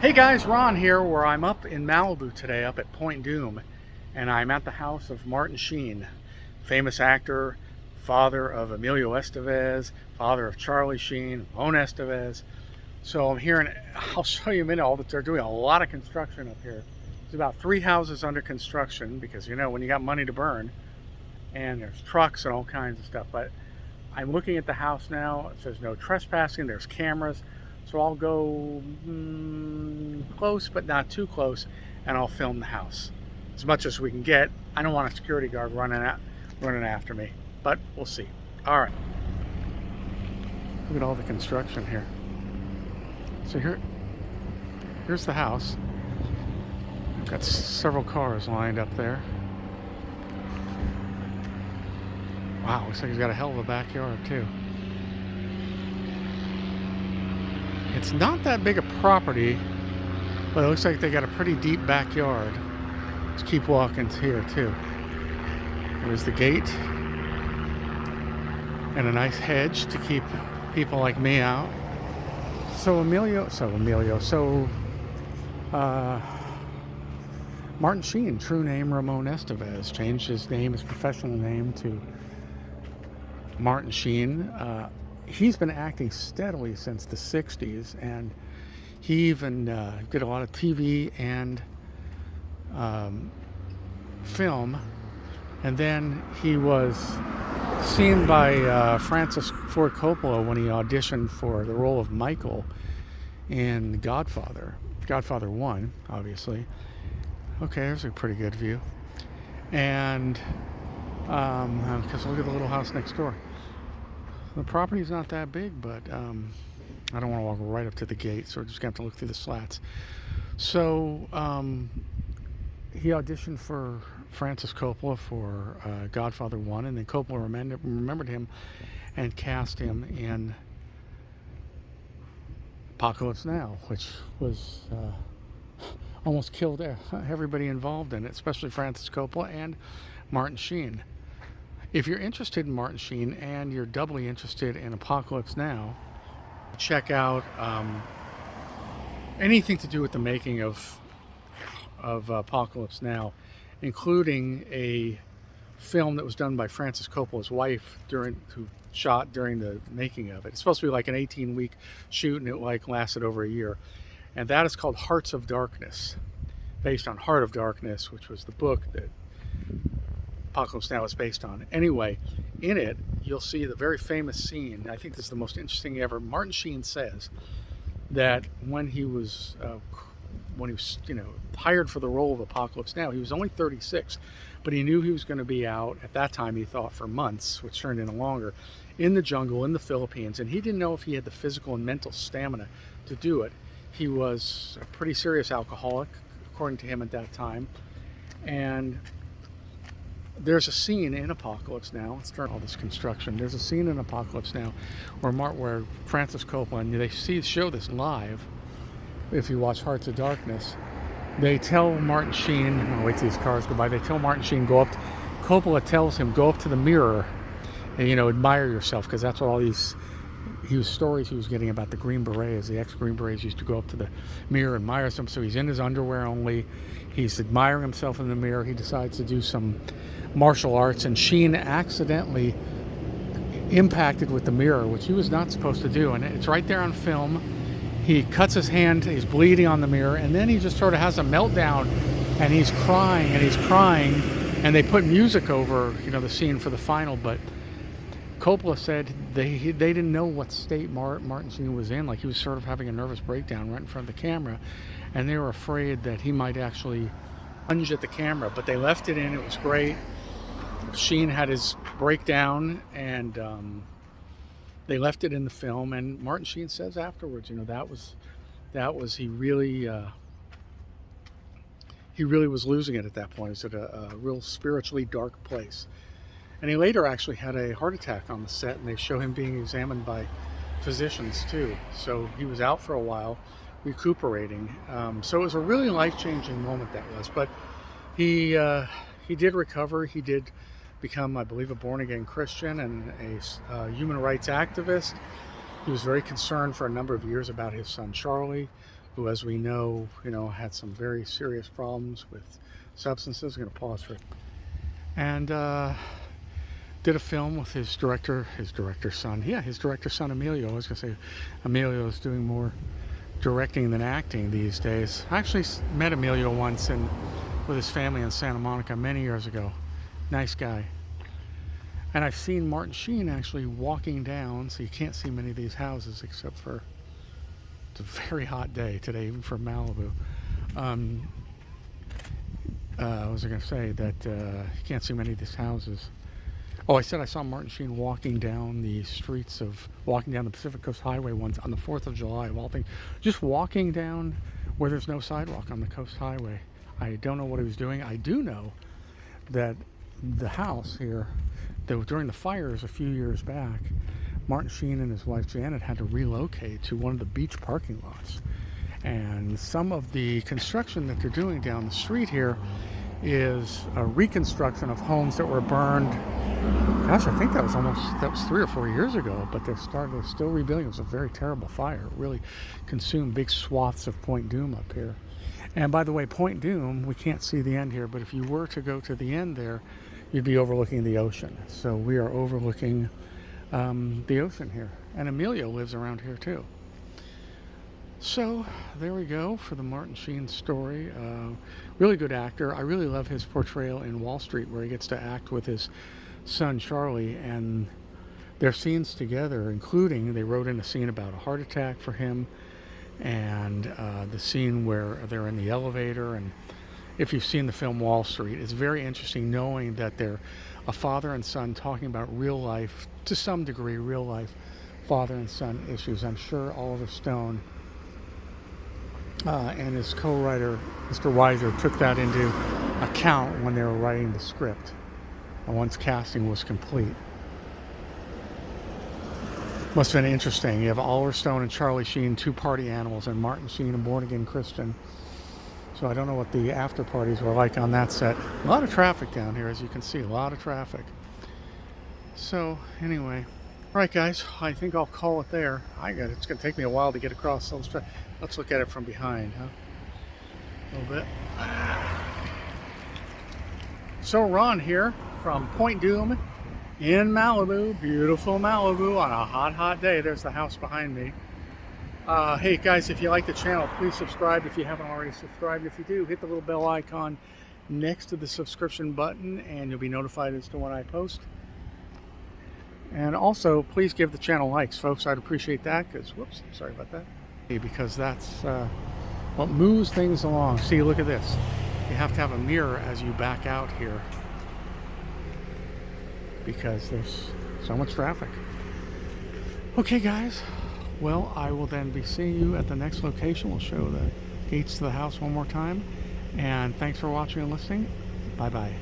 Hey guys, Ron here, where I'm up in Malibu today, up at Point Doom, and I'm at the house of Martin Sheen, famous actor, father of Emilio Estevez, father of Charlie Sheen, Ramon Estevez. So I'm here, and I'll show you in a minute all that they're doing. A lot of construction up here. There's about 3 houses under construction because, you know, when you got money to burn, and there's trucks and all kinds of stuff. But I'm looking at the house now. It says no trespassing. There's cameras. So I'll go close, but not too close, and I'll film the house as much as we can get. I don't want a security guard running after me, but we'll see. All right. Look at all the construction here. So here's the house. I've got several cars lined up there. Wow, looks like he's got a hell of a backyard too. It's not that big a property, but it looks like they got a pretty deep backyard. Let's keep walking here too. There's the gate and a nice hedge to keep people like me out. Martin Sheen, true name Ramon Estevez, changed his name, his professional name, to Martin Sheen. He's been acting steadily since the 60s, and he even did a lot of TV and film. And then he was seen by Francis Ford Coppola when he auditioned for the role of Michael in Godfather 1, obviously. Okay, there's a pretty good view. And because look at the little house next door. The property's not that big, but I don't want to walk right up to the gate, so we're just going to have to look through the slats. So he auditioned for Francis Coppola for Godfather 1, and then Coppola remembered him and cast him in Apocalypse Now, which was almost killed everybody involved in it, especially Francis Coppola and Martin Sheen. If you're interested in Martin Sheen and you're doubly interested in Apocalypse Now, check out anything to do with the making of Apocalypse Now, including a film that was done by Francis Coppola's wife who shot during the making of it. It's supposed to be like an 18-week shoot, and it lasted over a year. And that is called Hearts of Darkness, based on Heart of Darkness, which was the book that Apocalypse Now is based on. Anyway, in it, you'll see the very famous scene. I think this is the most interesting ever. Martin Sheen says that when he was hired for the role of Apocalypse Now, he was only 36, but he knew he was going to be out at that time. He thought for months, which turned into longer, in the jungle in the Philippines, and he didn't know if he had the physical and mental stamina to do it. He was a pretty serious alcoholic, according to him at that time, and there's a scene in Apocalypse Now. Let's start all this construction. There's a scene in Apocalypse Now where Francis Coppola, and they show this live. If you watch Hearts of Darkness, they tell Martin Sheen, I'll wait till these cars go by. They tell Martin Sheen Coppola tells him, go up to the mirror and admire yourself, because that's what all these stories he was getting about the Green Berets. The ex-Green Berets used to go up to the mirror and admire them. So he's in his underwear only. He's admiring himself in the mirror. He decides to do some martial arts, and Sheen accidentally impacted with the mirror, which he was not supposed to do, and it's right there on film. He cuts his hand, he's bleeding on the mirror, and then he just sort of has a meltdown, and he's crying, and they put music over the scene for the final. But Coppola said they didn't know what state Martin Sheen was in. Like, he was sort of having a nervous breakdown right in front of the camera, and they were afraid that he might actually lunge at the camera, but they left it in. It was great. Sheen had his breakdown, and they left it in the film. And Martin Sheen says afterwards, that was he really was losing it at that point. He was at a real spiritually dark place. And he later actually had a heart attack on the set, and they show him being examined by physicians too. So he was out for a while, recuperating. So it was a really life-changing moment, that was. But he did recover. He did become, I believe, a born-again Christian and a human rights activist. He was very concerned for a number of years about his son Charlie, who, as we know, had some very serious problems with substances. I'm going to pause for it. And did a film with his director son. Yeah, his director son Emilio. I was going to say Emilio is doing more directing than acting these days. I actually met Emilio once with his family in Santa Monica many years ago. Nice guy. And I've seen Martin Sheen actually walking down, so you can't see many of these houses except for, it's a very hot day today, even for Malibu. What was I going to say? That you can't see many of these houses. Oh, I said I saw Martin Sheen walking down the Pacific Coast Highway once on the 4th of July, of all things. Just walking down where there's no sidewalk on the Coast Highway. I don't know what he was doing. I do know that the house here, during the fires a few years back, Martin Sheen and his wife Janet had to relocate to one of the beach parking lots. And some of the construction that they're doing down the street here is a reconstruction of homes that were burned. Gosh, I think that was 3 or 4 years ago, but they're still rebuilding. It was a very terrible fire. It really consumed big swaths of Point Doom up here. And by the way, Point Doom, we can't see the end here, but if you were to go to the end there, you'd be overlooking the ocean. So we are overlooking the ocean here. And Emilio lives around here too. So there we go for the Martin Sheen story. Really good actor. I really love his portrayal in Wall Street, where he gets to act with his son Charlie, and their scenes together, including they wrote in a scene about a heart attack for him, and the scene where they're in the elevator. And if you've seen the film Wall Street, it's very interesting knowing that they're a father and son talking about real life, to some degree, real life father and son issues. I'm sure Oliver Stone and his co-writer, Mr. Weiser, took that into account when they were writing the script, and once casting was complete. Must have been interesting. You have Oliver Stone and Charlie Sheen, two party animals, and Martin Sheen, a born-again Christian. So I don't know what the after parties were like on that set. A lot of traffic down here, as you can see, a lot of traffic. So anyway, all right, guys, I think I'll call it there. It's going to take me a while to get across. So let's look at it from behind, huh? A little bit. So Ron here from Point Doom in Malibu, beautiful Malibu, on a hot, hot day. There's the house behind me. Hey guys, if you like the channel, please subscribe if you haven't already subscribed. If you do, hit the little bell icon next to the subscription button and you'll be notified as to when I post. And also, please give the channel likes, folks. I'd appreciate that, because, whoops, sorry about that. Because that's what moves things along. See, look at this. You have to have a mirror as you back out here, because there's so much traffic. Okay, guys. Well, I will then be seeing you at the next location. We'll show the gates to the house one more time. And thanks for watching and listening. Bye-bye.